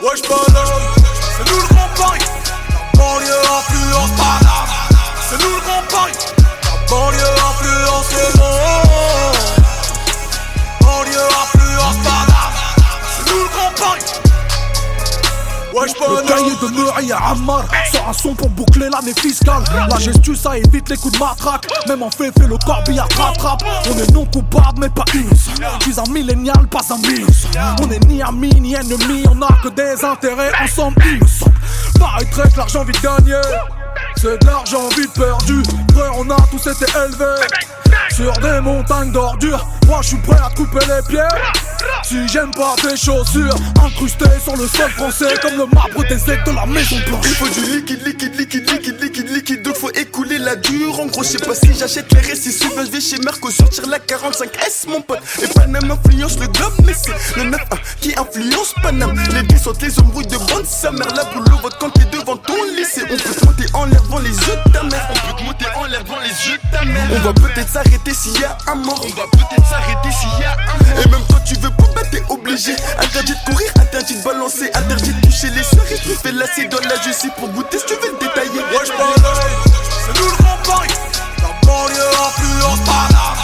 Wesh Paname, c'est nous le grand Paris. La banlieue influence Paname. C'est nous le grand Paris. La banlieue influence le monde. Banlieue influence Paname. C'est nous le grand Paris. Wesh Paname. Le cahier de Murray à Ammar sort un son pour boucler l'année fiscale. La gestu ça évite les coups de matraque. Même en fait le corbillard rattrape. On est non coupable mais pas innocent. Je suis un millénial, pas un innocent. On est ni amis ni ennemis, on a que des intérêts ensemble innocents. Paraîtrait que l'argent vite gagné, c'est de l'argent vite perdu. Frère, on a tous été élevés sur des montagnes d'ordures. Moi je suis prêt à couper les pieds si j'aime pas tes chaussures incrustées sur le sol français comme le marbre des aigles de la maison blanche. Il faut du liquide, donc faut écouler la dure. En gros, je sais pas si j'achète les récits. Souvent je vais chez Merco sortir la 45S, mon pote. Et Paname influence le globe, mais c'est le 9-1 qui influence Paname. Les billes sont les embrouilles de bande, sa mère. La boule au vote quand t'es devant ton lycée. On peut te monter en l'air devant les yeux de ta mère. On peut te monter en l'air devant les yeux de ta mère. On va peut-être s'arrêter s'il y a un mort. On va peut-être s'arrêter s'il y a un mort. Et même quand tu veux pas, bah t'es obligé. Interdit de courir, interdit de balancer, interdit de toucher les soeurs. Et tu fais lasser dans la justice pour goûter si tu veux le détailler. Wesh Paname, c'est nous le grand Paris. La banlieue influence Paname.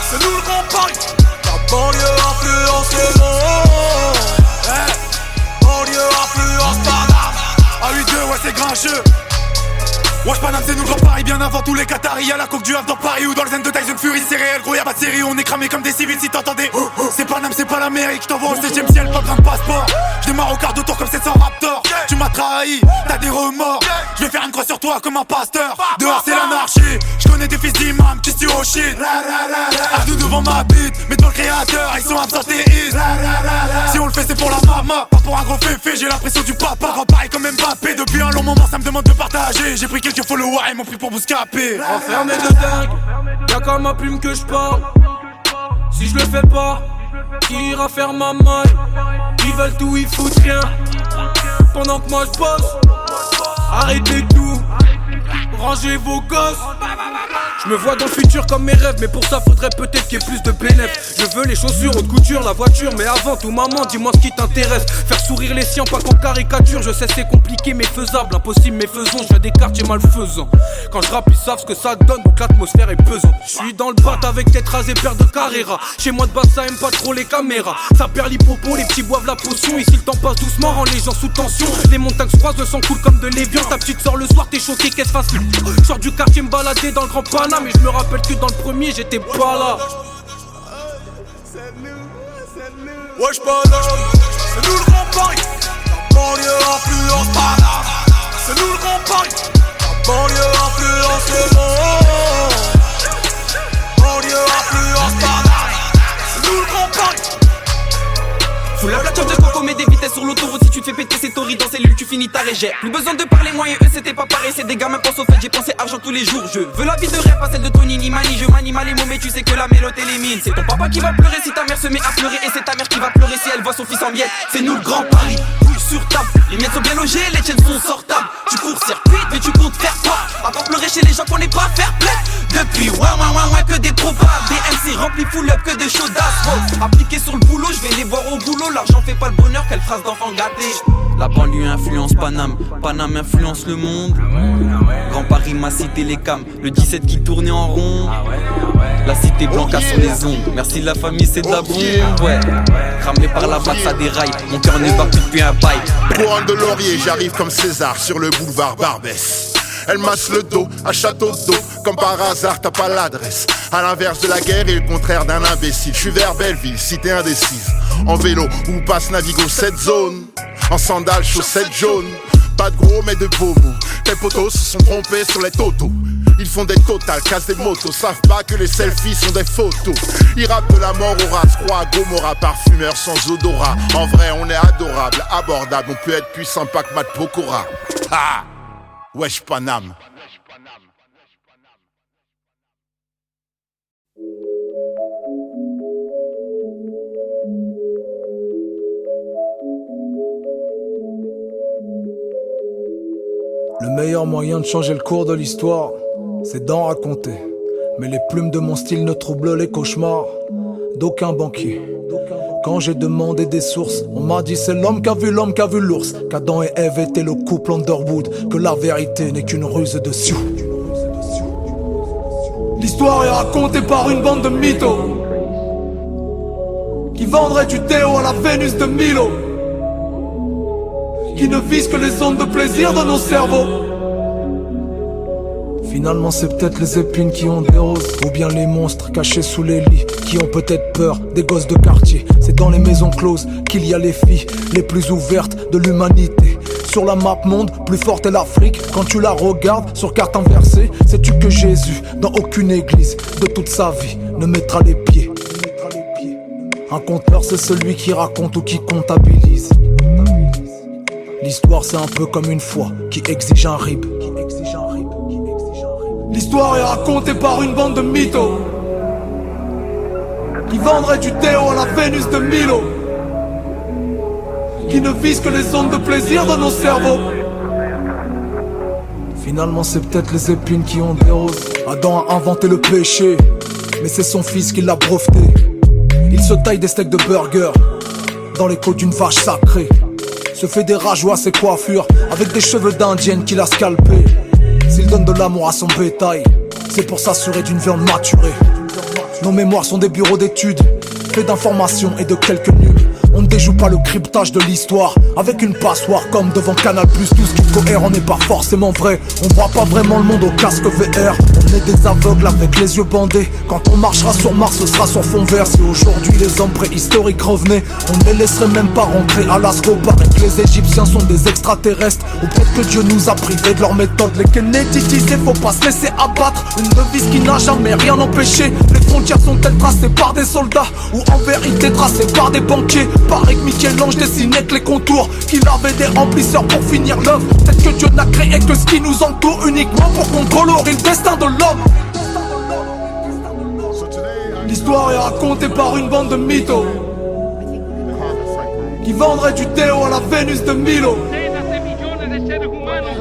C'est nous le grand Paris. La banlieue influence le monde. Banlieue influence Paname. A 8-2, ouais c'est grincheux. Wesh Paname c'est nous le grand Paris, bien avant tous les Qataris. Y'a la coque du Havre dans Paris ou dans le zen de Tyson Fury. C'est réel gros, y'a pas de série, on est cramé comme des civils si t'entendais. C'est Paname, c'est pas l'Amérique, j't'envoie au 7ème ciel, pas besoin de passeport. J'démarre au quart de tour comme 700 Raptors. Tu m'as trahi, t'as des remords. J'vais faire une croix sur toi comme un pasteur. Dehors c'est l'anarchie, j'connais des fils d'imam qui se tuent au shit. Ardoux devant ma bite, mais devant le créateur, ils sont absentéistes. Si on le fait c'est pour la mama, pas pour un gros féfé. J'ai l'impression du papa, grand Paris comme Mbappé. Depuis un long moment ça me demande de partager. J'ai pris quelques followers et m'ont pris pour Bouscapé. Enfermé de dingue, y'a qu'à ma plume que je parle. Si je le fais pas, qui ira faire ma maille? Ils veulent tout, ils foutent rien. Pendant que moi je bosse, arrêtez tout, rangez vos gosses. Je me vois dans le futur comme mes rêves, mais pour ça faudrait peut-être qu'il y ait plus de bénéfices. Je veux les chaussures, haute couture, la voiture, mais avant tout maman, dis-moi ce qui t'intéresse. Faire sourire les siens, pas qu'en caricature. Je sais c'est compliqué mais faisable, impossible mais faisons. Je viens des quartiers malfaisants. Quand je rappe ils savent ce que ça donne, donc l'atmosphère est pesante. Je suis dans le bat avec tête rasée, paire de Carrera. Chez moi de base ça aime pas trop les caméras. Ça perd l'hypopo, les petits boivent la potion. Ici le temps passe doucement, rend les gens sous tension. Les montagnes se croisent, le sang coule comme de l'évian. Ta petite sort le soir, t'es choqué qu'elle se fasse. Je sors du quartier me balader dans le grand Paname. Mais je me rappelle que dans le premier j'étais pas là. Wesh Paname, c'est nous le grand Paris. La banlieue influence Paname. C'est nous le grand Paris. La banlieue influence le monde. Banlieue influence Paname. C'est nous le grand Paris. Faut la plateforme de coco, met des vitesses sur l'autoroute. Si tu te fais péter ces tories dans cellule, tu finis ta régère. Plus besoin de parler, moi et eux c'était pas pareil. C'est des gamins pensent au fait, j'ai pensé argent tous les jours. Je veux la vie de rêve, pas celle de Tony ni Mani. Je manie mal les mots, mais tu sais que la mélote et les mines. C'est ton papa qui va pleurer si ta mère se met à pleurer. Et c'est ta mère qui va pleurer si elle voit son fils en miettes. C'est nous le grand Paris, couille sur table. Les miettes sont bien logées, les tiennes sont sortables. Tu cours circuit, mais tu comptes faire quoi? À part pleurer chez les gens qu'on n'est pas fair play. Depuis ouais que des probables. Des MC remplis full up que des shows d'asphalt. Appliqués sur le boulot, je vais les voir au boulot. L'argent fait pas le bonheur, quelle phrase d'enfant gâté. La banlieue influence Paname, Paname influence le monde. Grand Paris m'a cité les cams, le 17 qui tournait en rond. La cité Blanca sur les ondes, merci la famille c'est de la bombe. Ouais, cramé par la batte ça déraille, mon cœur ne bat plus depuis un bail. Couronne de laurier, j'arrive comme César sur le boulevard Barbès. Elle masse le dos à château d'eau, comme par hasard t'as pas l'adresse. À l'inverse de la guerre et le contraire d'un imbécile. Je suis vers Belleville, cité indécise. En vélo où passe Navigo cette zone. En sandales, chaussettes jaunes. Pas de gros mais de beaux mots. Tes potos se sont trompés sur les totos. Ils font des totales, cassent des motos. Savent pas que les selfies sont des photos. Ils rappent de la mort au ras, croix à Gomorrah. Parfumeur sans odorat. En vrai on est adorable, abordable. On peut être puissant pas que Matt Pokora. Ha! Wesh Paname. Le meilleur moyen de changer le cours de l'histoire, c'est d'en raconter. Mais les plumes de mon style ne troublent les cauchemars d'aucun banquier. Quand j'ai demandé des sources, on m'a dit c'est l'homme qui a vu l'ours, qu'Adam et Ève étaient le couple Underwood, que la vérité n'est qu'une ruse de Sioux. L'histoire est racontée par une bande de mythos qui vendrait du déo à la Vénus de Milo, qui ne vise que les ondes de plaisir de nos cerveaux. Finalement c'est peut-être les épines qui ont des roses, ou bien les monstres cachés sous les lits, qui ont peut-être peur des gosses de quartier. C'est dans les maisons closes qu'il y a les filles les plus ouvertes de l'humanité. Sur la map monde, plus forte est l'Afrique. Quand tu la regardes sur carte inversée, sais-tu que Jésus, dans aucune église de toute sa vie, ne mettra les pieds. Un conteur c'est celui qui raconte ou qui comptabilise. L'histoire c'est un peu comme une foi qui exige un rib. L'histoire est racontée par une bande de mythos qui vendrait du déo à la Vénus de Milo, qui ne vise que les ondes de plaisir de nos cerveaux. Finalement c'est peut-être les épines qui ont des roses. Adam a inventé le péché, mais c'est son fils qui l'a breveté. Il se taille des steaks de burger dans les côtes d'une vache sacrée, se fait des rajots à ses coiffures avec des cheveux d'indienne qu'il a scalpé. S'il donne de l'amour à son bétail, c'est pour s'assurer d'une viande maturée. Nos mémoires sont des bureaux d'études, faits d'informations et de quelques nuls. On ne déjoue pas le cryptage de l'histoire avec une passoire comme devant Canal+. Tout ce qui est cohérent n'est pas forcément vrai. On voit pas vraiment le monde au casque VR. On est des aveugles avec les yeux bandés. Quand on marchera sur Mars, ce sera sur fond vert. Si aujourd'hui les hommes préhistoriques revenaient, on ne les laisserait même pas rentrer à l'asco. Paraît que les Égyptiens sont des extraterrestres, ou peut-être que Dieu nous a privés de leur méthode. Les Kennedy disaient faut pas se laisser abattre. Une devise qui n'a jamais rien empêché. Les frontières sont-elles tracées par des soldats, ou en vérité tracées par des banquiers? Paraît que Michel-Ange dessinait que les contours, qu'il avait des remplisseurs pour finir l'œuvre. Peut-être que Dieu n'a créé que ce qui nous entoure uniquement pour qu'on colorie le destin de l'homme. L'histoire est racontée par une bande de mythos qui vendrait du déo à la Vénus de Milo,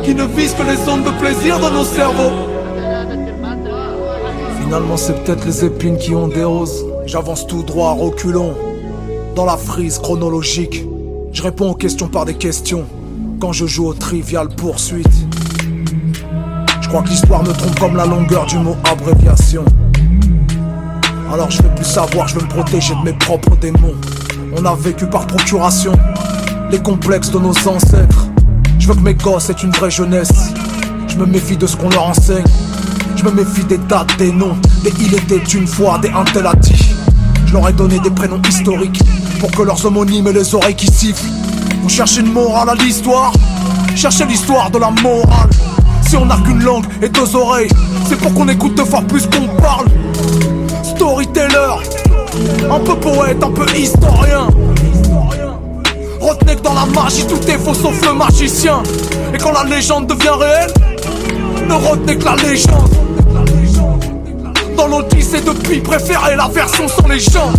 qui ne vise que les ondes de plaisir de nos cerveaux. Finalement c'est peut-être les épines qui ont des roses. J'avance tout droit, reculons dans la frise chronologique. Je réponds aux questions par des questions quand je joue au Trivial Poursuite. Je crois que l'histoire me trompe comme la longueur du mot abréviation. Alors je veux plus savoir, je veux me protéger de mes propres démons. On a vécu par procuration les complexes de nos ancêtres. Je veux que mes gosses aient une vraie jeunesse. Je me méfie de ce qu'on leur enseigne. Je me méfie des dates, des noms, des il était une fois, des un tel a dit. Je leur ai donné des prénoms historiques pour que leurs homonymes aient les oreilles qui sifflent. Vous cherchez une morale à l'histoire, cherchez l'histoire de la morale. Si on n'a qu'une langue et deux oreilles, c'est pour qu'on écoute deux fois plus qu'on parle. Storyteller, un peu poète, un peu historien. Retenez que dans la magie tout est faux sauf le magicien. Et quand la légende devient réelle, ne retenez que la légende. Dans l'Odyssée depuis, préférez la version sans les gens.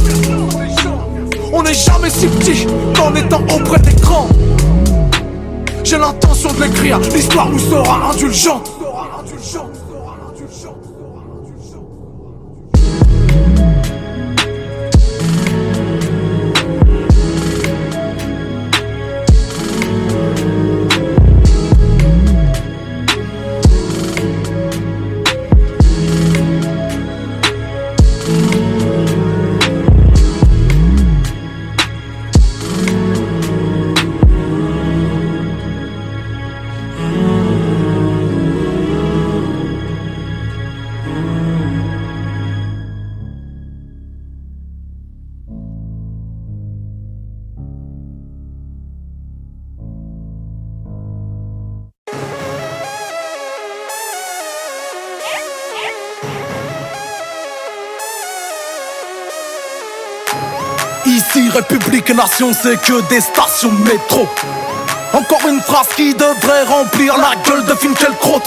On n'est jamais si petit qu'en étant auprès d'écran. J'ai l'intention de l'écrire, l'histoire nous sera indulgente. Ici, République et Nation, c'est que des stations de métro. Encore une phrase qui devrait remplir la gueule de Finkielkraut.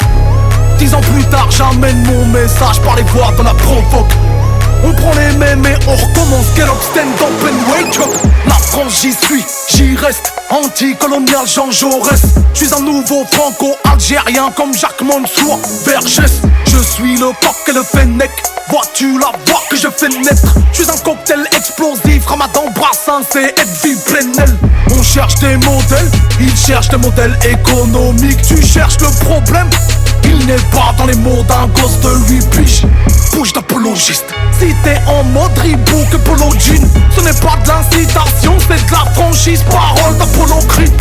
10 ans plus tard, j'amène mon message par les voix de la provoque. On prend les mêmes et on recommence. Get up, stand up and wake up. La France j'y suis, j'y reste. Anticolonial Jean Jaurès. Je suis un nouveau franco-algérien comme Jacques Mansour Vergès. Je suis le coq et le fennec. Vois-tu la voix que je fais naître? Je suis un cocktail explosif, Ramadan, Brassens et Edwy Plenel. On cherche des modèles, ils cherchent des modèles économiques. Tu cherches le problème, il n'est pas dans les mots d'un gosse de 8 piges. Bouge d'apologiste. Si t'es en mode ribou que Polo Jean, ce n'est pas de l'incitation, c'est de la franchise. Parole d'Apollo Creed.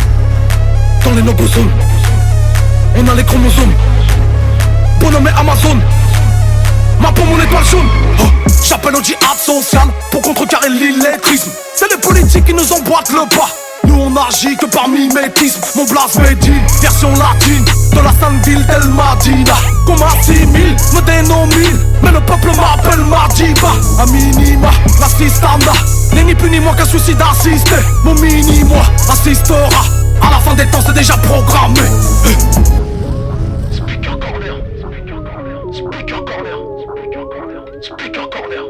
Dans les nogozones, on a les chromosomes. Bonhomme et Amazon. Ma peau, mon étoile jaune. Oh, j'appelle au djihad social pour contrecarrer l'illettrisme. C'est les politiques qui nous emboîtent le pas. Nous on agit que par mimétisme. Mon blase Medine, version latine de la sainte ville d'El Madina. Qu'on m'assimile, me dénomine, mais le peuple m'appelle Madiba. A minima, l'assistana n'est ni plus ni moins qu'un souci d'assister. Mon mini-moi assistera. À la fin des temps c'est déjà programmé. Speaker corner. Speaker corner. Speaker corner.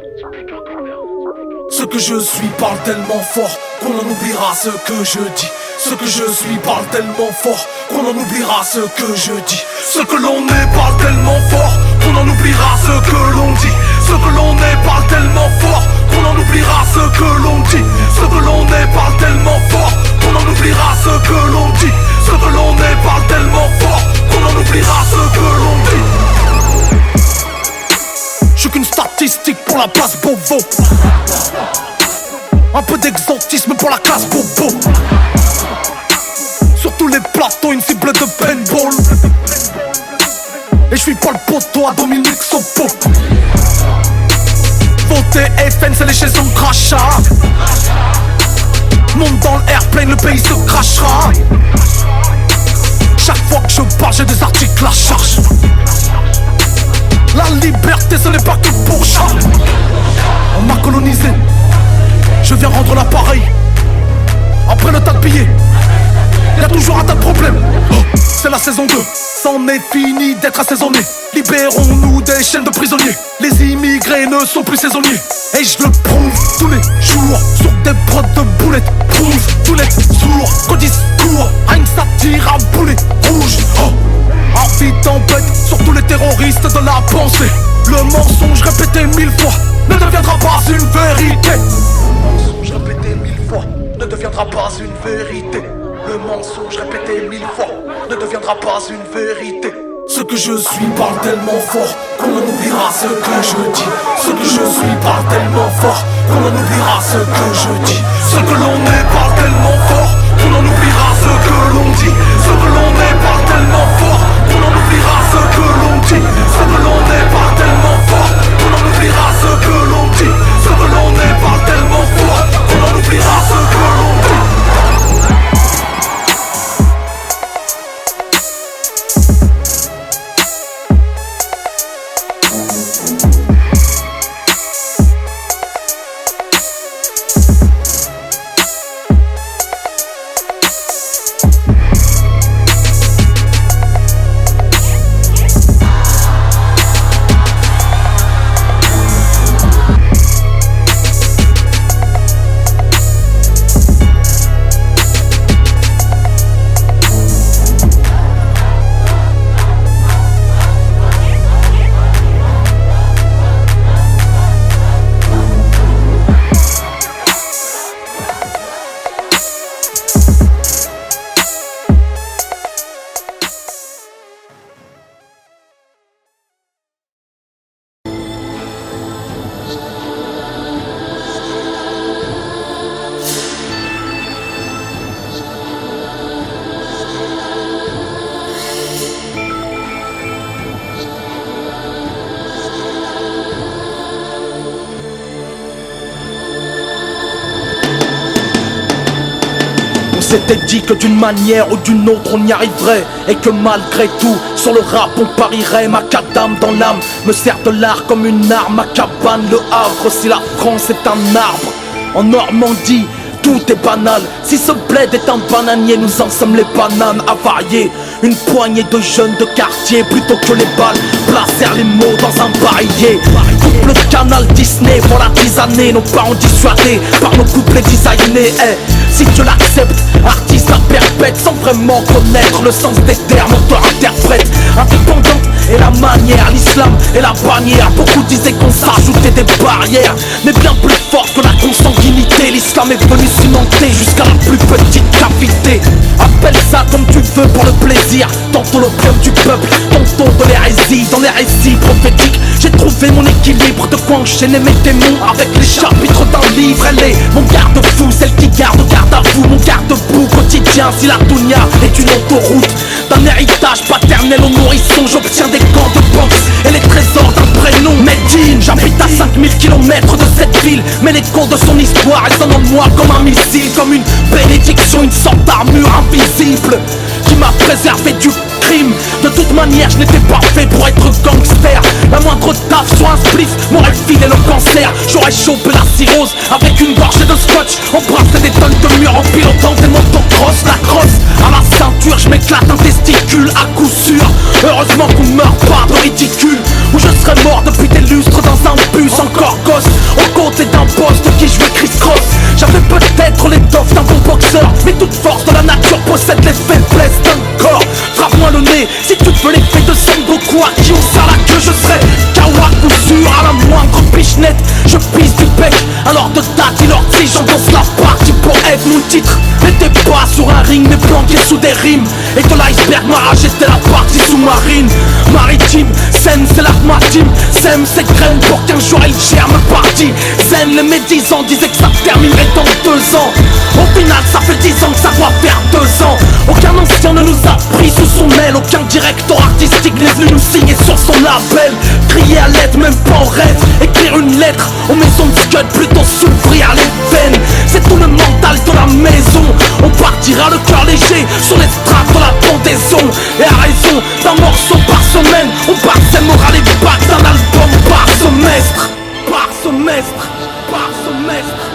Ce que je suis parle tellement fort qu'on en oubliera ce que je dis. Ce que je suis parle tellement fort qu'on en oubliera ce que je dis. Ce que l'on est parle tellement fort qu'on en oubliera ce que l'on dit. Ce que l'on est parle tellement fort qu'on en oubliera ce que l'on dit. Ce que l'on est parle tellement fort qu'on en oubliera ce que l'on dit. Ce que l'on est parle tellement fort qu'on en oubliera ce que l'on dit. Je suis qu'une statistique pour la place Beauvau. Un peu d'exotisme pour la classe Bobo. Sur tous les plateaux, une cible de paintball. Et je suis pas le poteau à Dominique Sopo. Voter FN, c'est lécher son crachat. Monte dans l'airplane, le pays se crachera. Chaque fois que je parle, j'ai des articles à charge. La liberté, ce n'est pas que pour chat. On m'a colonisé. Je viens rendre l'appareil. Après le tas de billets, y'a toujours un tas de problèmes. Oh, c'est la saison 2, c'en est fini d'être assaisonné. Libérons-nous des chaînes de prisonniers. Les immigrés ne sont plus saisonniers. Et je le prouve tous les jours sur des prods de boulettes. Prouve tous les sourds qu'au discours a une satire à boulet rouge. Oh, envie tempête sur tous les terroristes de la pensée. Le mensonge répété 1000 fois ne deviendra pas une vérité. Le mensonge répété 1000 fois ne deviendra pas une vérité. Le mensonge répété 1000 fois ne deviendra pas une vérité. Ce que je suis parle tellement fort qu'on en oubliera ce que je dis. Ce que je suis parle tellement fort qu'on en oubliera ce que je dis. Ce que l'on est parle tellement fort qu'on en oubliera ce que l'on dit. Ce que l'on est parle tellement fort qu'on en oubliera ce que l'on dit. Ce que l'on est parle tellement fort qu'on en oubliera ce que l'on dit. Ce que l'on est parle tellement fort qu'on en oubliera ce que l'on dit. C'était dit que d'une manière ou d'une autre on y arriverait. Et que malgré tout, sur le rap on parierait. Ma cadame dans l'âme me sert de l'art comme une arme. Ma cabane, le Havre, si la France est un arbre. En Normandie, tout est banal. Si ce bled est un bananier, nous en sommes les bananes avariées. Une poignée de jeunes de quartier plutôt que les balles placèrent les mots dans un barillet. coupe le canal Disney. Voilà 10 années, nos parents dissuadés par nos couplets designés. Si tu l'acceptes, artiste à perpète, sans vraiment connaître le sens des termes, auteur-interprète. Indépendante et la manière, l'islam et la bannière. Beaucoup disaient qu'on s'ajoutait des barrières, mais bien plus fort que la consanguinité. L'islam est venu cimenter jusqu'à la plus petite cavité. Appelle ça comme tu veux pour le plaisir, tantôt l'opium du peuple, tantôt de l'hérésie. Dans les récits prophétiques, j'ai trouvé mon équilibre, de quoi enchaîner mes démons avec les chapitres d'un livre. Elle est mon garde-fou, celle qui garde à vous, mon garde-boue quotidien. Si la dunya est une autoroute, d'un héritage paternel au nourrisson, j'obtiens des gants de boxe et les trésors d'un prénom. Medine, j'habite à 5000 km de cette ville, mais l'écho de son histoire résonne en moi comme un missile, comme une bénédiction, une sorte d'armure invisible qui m'a préservé du crime. De toute manière, je n'étais pas fait pour être gangster. La moindre taf sur un spliff m'aurait filé le cancer. J'aurais chopé la cirrhose avec une gorgée de scotch, embrassé des tonnes de murs en pilotant des motocross. La crosse à la ceinture, je m'éclate un testicule à coup sûr. Heureusement qu'on meurt pas de ridicule, ou je serais mort depuis des lustres dans un bus encore gosse, aux côtés d'un poste qui jouait criss-cross. J'avais peut-être l'étoffe d'un bon boxeur, mais toute force de la nature possède les faiblesses d'un corps. Frappe-moi le nez si tu veux l'effet de Sengoku, à qui on serre la queue, je serai kawa coup sûr. À la moindre pichenette, je pisse du bec. Alors de date, il ortie, j'endosse la partie poète. Mon titre n'était pas sur un ring, mais planqué sous des rimes. Et de l'iceberg, ma rage était la partie sous-marine. Maritime, Zen c'est la team, sème ses graines pour qu'un jour elle germe partie. Zen, les médisants disaient que ça terminerait dans 2 ans. Au final ça fait 10 ans que ça doit faire 2 ans. Aucun ancien ne nous a pris sous son aile, aucun directeur artistique n'est venu nous signer sur son label. Crier à l'aide, même pas en rêve, écrire une lettre aux maisons de scud, plutôt s'ouvrir les veines. C'est tout le mental de la maison, on partira le cœur léger sur les strates de la pendaison. Et à raison d'un morceau par semaine, on passe moral et bac d'un album par semestre. Par semestre, par semestre.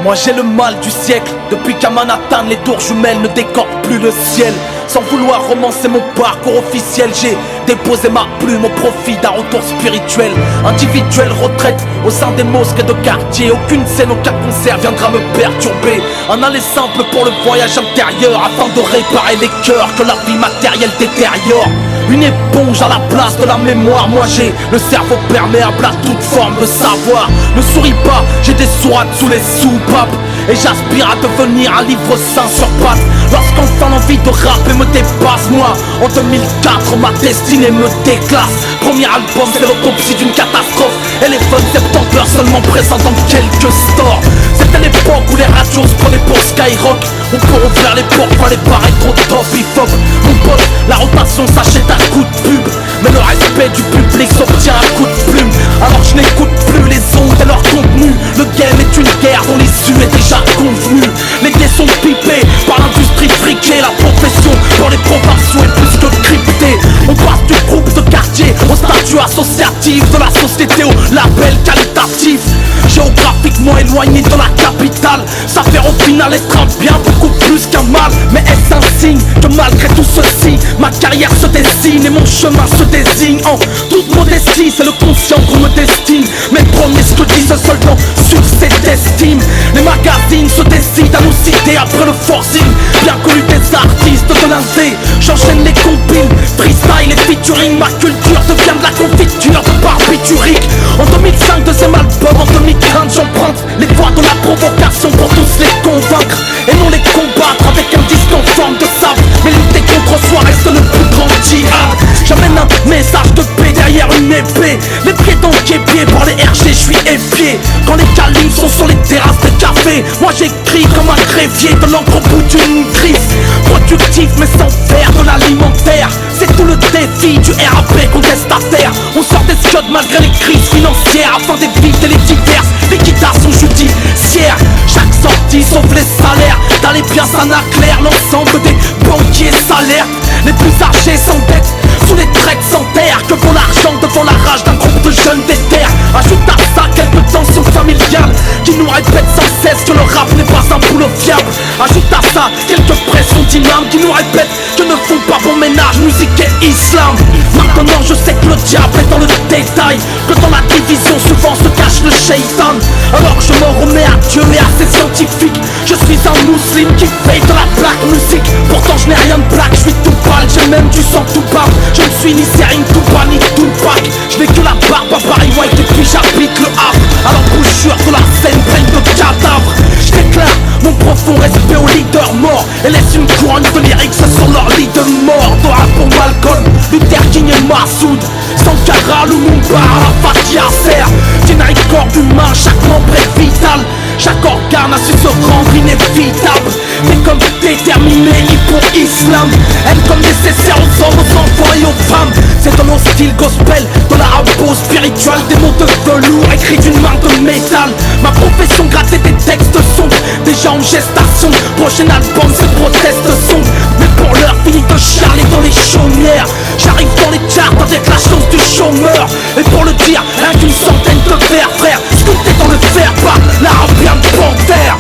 Moi j'ai le mal du siècle, depuis qu'à Manhattan les tours jumelles ne décorent plus le ciel. Sans vouloir romancer mon parcours officiel, j'ai déposé ma plume au profit d'un retour spirituel. Individuelle retraite au sein des mosquées de quartier. Aucune scène, aucun concert viendra me perturber. Un aller simple pour le voyage intérieur, afin de réparer les cœurs que la vie matérielle détériore. Une éponge à la place de la mémoire. Moi j'ai le cerveau perméable à toute forme de savoir. Ne souris pas, j'ai des sourates sous les soupapes, et j'aspire à devenir un livre saint sur pattes. Lorsqu'enfin l'envie de rapper me dépasse, moi en 2004 ma destinée me déclasse. Premier album c'est l'autopsie d'une catastrophe, et les 27 septembre seulement présents dans quelques stores. C'était l'époque où les radios se prenaient pour Skyrock. On peut ouvrir les portes, fallait paraître trop top hip-hop. Mon pote, la rotation s'achète à coup de pub, mais le respect du public s'obtient à coup de plume. Alors je n'écoute plus les ondes et leur contenu. Le game est une guerre dont l'issue est déjà convenue. Les gays sont pipés par l'industrie friquée. La profession pour les provinciaux est plus que cryptée. On passe du groupe de quartier au statut associatif, de la société au label qualitatif. Géographiquement éloigné de la capitale, ça fait au final être un bien beaucoup plus qu'un mal. Mais est-ce un signe que malgré tout ceci, ma carrière se dessine et mon chemin se désigne en toute modestie? C'est le conscient qu'on me destine. Mes promesses que disent seulement sur cette estime. Les magazines se décident à nous citer après le forcing. Bien connu des artistes de l'indé, j'enchaîne les compines, freestyle et featuring. Ma culture devient de la confiture de barbiturique. En 2005 deuxième album, en 2015 j'emprunte les voies de la provocation pour tous les convaincre et non les combattre avec un disque en forme de sable. Mais lutter contre soi reste le plus grand djihad. J'amène un message de paix derrière une épée. Les pieds dans le guépier par les RG, je suis épié. Quand les calibres sont sur les terrasses des cafés, moi j'écris comme un greffier de l'encre au bout d'une griffe. Productif mais sans faire de l'alimentaire, c'est tout le défi filles du RAP contestataire. On sort des scuds malgré les crises financières afin d'éviter les diverses liquidations judiciaires. Chaque sortie sauve les salaires. D'aller bien ça n'a clair. L'ensemble des banquiers s'alertent. Les plus âgés s'endettent sous les traites sans terre. Que vaut l'argent devant la rage d'un groupe de jeunes des terres. Ajoute à ça quelques tensions familiales qui nous répètent sans cesse que le rap n'est pas un boulot fiable. Ajoute à ça quelques pressions d'imams qui nous répètent que ne font pas bon ménage musique et islam. Maintenant je sais que le diable est dans le détail, que dans la division souvent se cache le shaitan. Alors je m'en remets à Dieu et à ses scientifiques. Je suis un musulman qui fait de la black music. Pourtant je n'ai rien de black, je suis tout pâle, j'ai même du sang tout bas. Je ne suis ni Serine, Touba, ni Tupac. Je n'ai que la barbe à Barry White et puis j'habite le Havre. À l'embouchure de la scène pleine de cadavres. Je déclare mon profond respect aux leaders morts et laisse une couronne de lyrics sur leur lit de mort. Dora pour Malcolm, Luther King et Massoud, Sankara, Lumumba, Arafat, Yasser. D'une un corps humain, chaque membre est vital. Chaque organe a su se rendre inévitable. Mais comme déterminé, hippo-islam. Aime comme nécessaire aux hommes, aux enfants et aux femmes. C'est dans nos styles gospel, dans la rabo spirituelle. Des mots de velours écrits d'une main de métal. Ma profession, gratter des textes sombres, déjà en gestation. Prochain album, ce proteste sombre. Mais pour l'heure, fini de charler dans les chaumières. J'arrive dans les charts avec la chance du chômeur. Et pour le dire, rien qu'une centaine de vers, frère. Sculpté dans le fer par l'arabien de Panthère.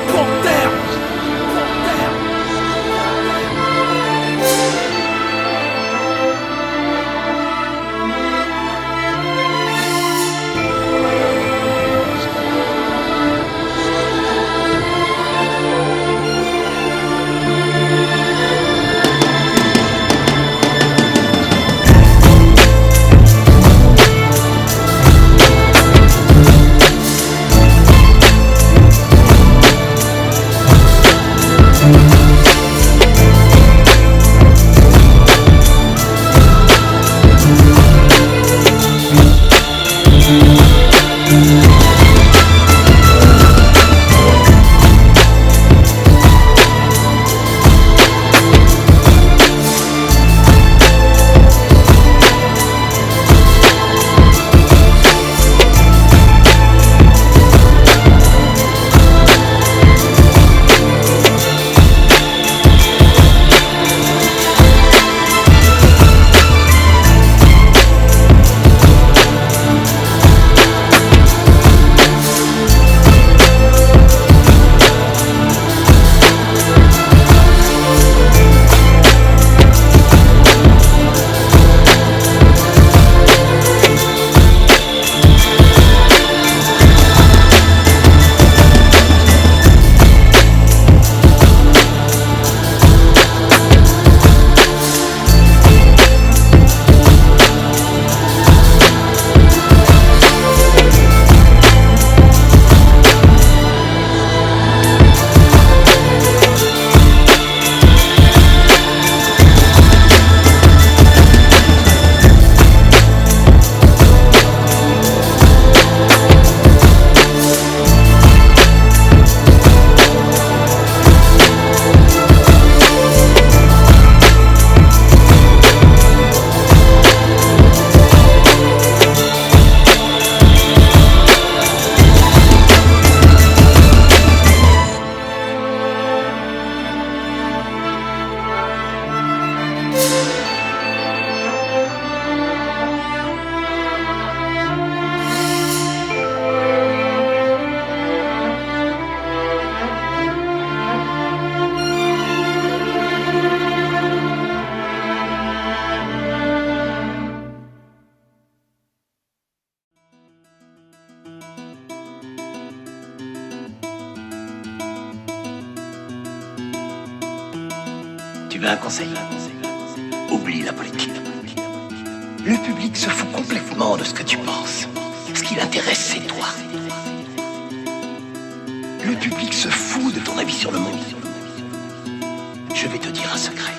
Panthère. Tu veux un conseil? Oublie la politique. Le public se fout complètement de ce que tu penses. Ce qui l'intéresse, c'est toi. Le public se fout de ton avis sur le monde. Je vais te dire un secret.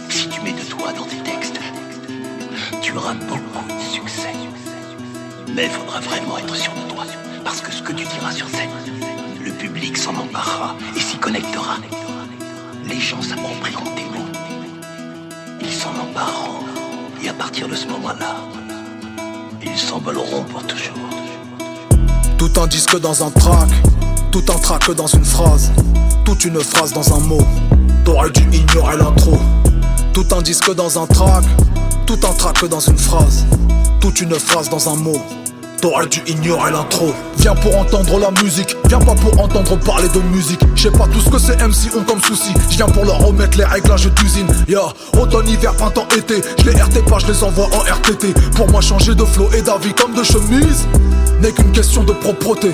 Si tu mets de toi dans tes textes, tu auras beaucoup de succès. Mais il faudra vraiment être sûr de toi. Parce que ce que tu diras sur scène, le public s'en emparera et s'y connectera. Les gens s'approprieront tes mots. Ils s'en empareront partir de ce moment-là, ils s'envoleront pour toujours. Tout un disque dans un track, tout un track dans une phrase, toute une phrase dans un mot. T'aurais dû ignorer l'intro. Tout un disque dans un track, tout un track dans une phrase, toute une phrase dans un mot. T'aurais dû ignorer l'intro. Viens pour entendre la musique, viens pas pour entendre parler de musique. Je sais pas tout ce que ces MC ont comme souci. Je viens pour leur remettre les réglages d'usine. Automne, hiver, printemps, été. Je les RT pas, je les envoie en RTT. Pour moi changer de flow et d'avis comme de chemise n'est qu'une question de propreté.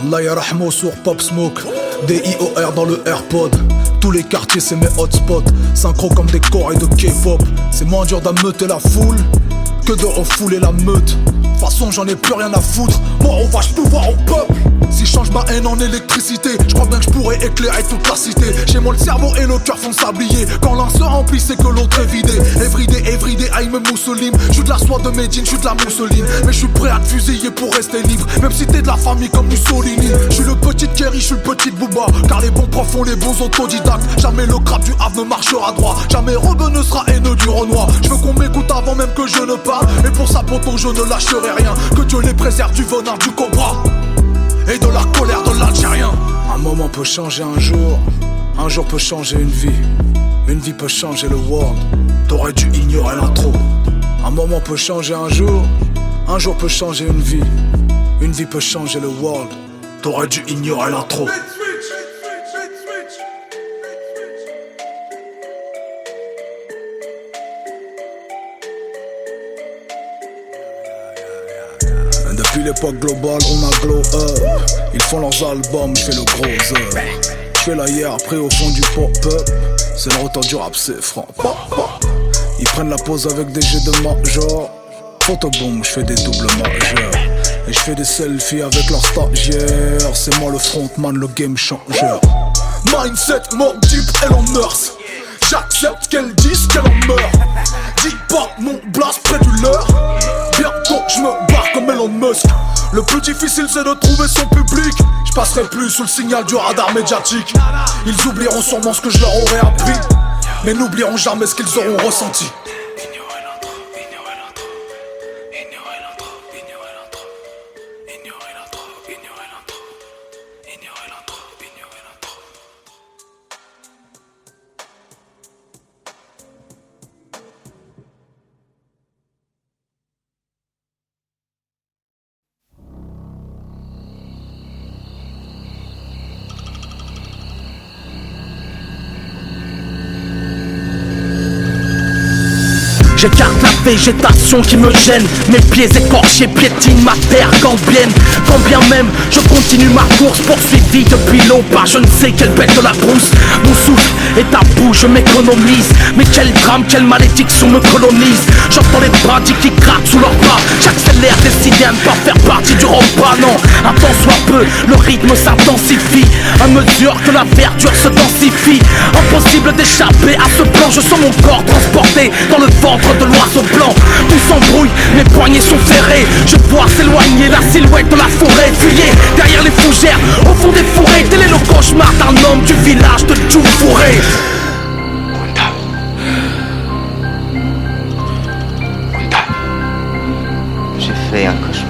Allah yarahmo sur Pop Smoke, DIOR dans le AirPod. Tous les quartiers c'est mes hotspots, synchro comme des corps et de K-pop. C'est moins dur d'ameuter la foule que de refouler la meute. De toute façon j'en ai plus rien à foutre, moi on va pouvoir au peuple. Si je change ma haine en électricité, je crois bien que je pourrais éclairer toute la cité. Chez moi le cerveau et le cœur font sablier. Quand l'un se remplit c'est que l'autre est vidé. Everyday, I'm a Mousseline. Je suis de la soie de Médine, je suis de la mousseline. Mais je suis prêt à te fusiller pour rester libre, même si t'es de la famille comme Mussolini. Je suis le petit Kerry, je suis le petit Booba. Car les bons profs font les bons autodidactes. Jamais le crap du Havre ne marchera droit. Jamais Robin ne sera haineux du Renoir. Je veux qu'on m'écoute avant même que je ne parle. Et pour ça poto je ne lâcherai rien. Que Dieu les préserve du venin du cobra et de la colère de l'Algérien. Un moment peut changer un jour peut changer une vie peut changer le world. T'aurais dû ignorer l'intro. Un moment peut changer un jour peut changer une vie peut changer le world. T'aurais dû ignorer l'intro. Depuis l'époque globale, on a glow up. Ils font leurs albums, j'fais le gros up. J'fais la hier après au fond du pop-up. C'est le retour du rap, c'est franc. Ils prennent la pause avec des jets de major. Photoboom, j'fais des doubles majeurs. Et j'fais des selfies avec leurs stagiaires. C'est moi le frontman, le game changer. Mindset, Mobb Deep, Elon Musk. J'accepte qu'elles disent qu'elle en meurt. Dis pas mon blast près du leur. Bientôt je me barre comme Elon Musk. Le plus difficile c'est de trouver son public. Je passerai plus sous le signal du radar médiatique. Ils oublieront sûrement ce que je leur aurais appris, mais n'oublieront jamais ce qu'ils auront ressenti. J'écarte la végétation qui me gêne. Mes pieds écorchés piétinent ma terre gambienne. Quand bien même je continue ma course poursuivie depuis long par je ne sais quelle bête de la brousse. Mon souffle est à bout, je m'économise. Mais quel drame, quelle malédiction me colonise. J'entends les bandits qui craquent sous leurs bras. J'accélère, décidé à ne pas faire partie du repas. Non, un temps soit peu, le rythme s'intensifie à mesure que la verdure se densifie. Impossible d'échapper à ce plan. Je sens mon corps transporté dans le ventre de l'oiseau blanc. Tout s'embrouille, mes poignets sont ferrés. Je vois s'éloigner la silhouette de la forêt. Fuyez derrière les fougères, au fond des forêts. Tel est le cauchemar d'un homme du village de Djoufouré. J'ai fait un cauchemar.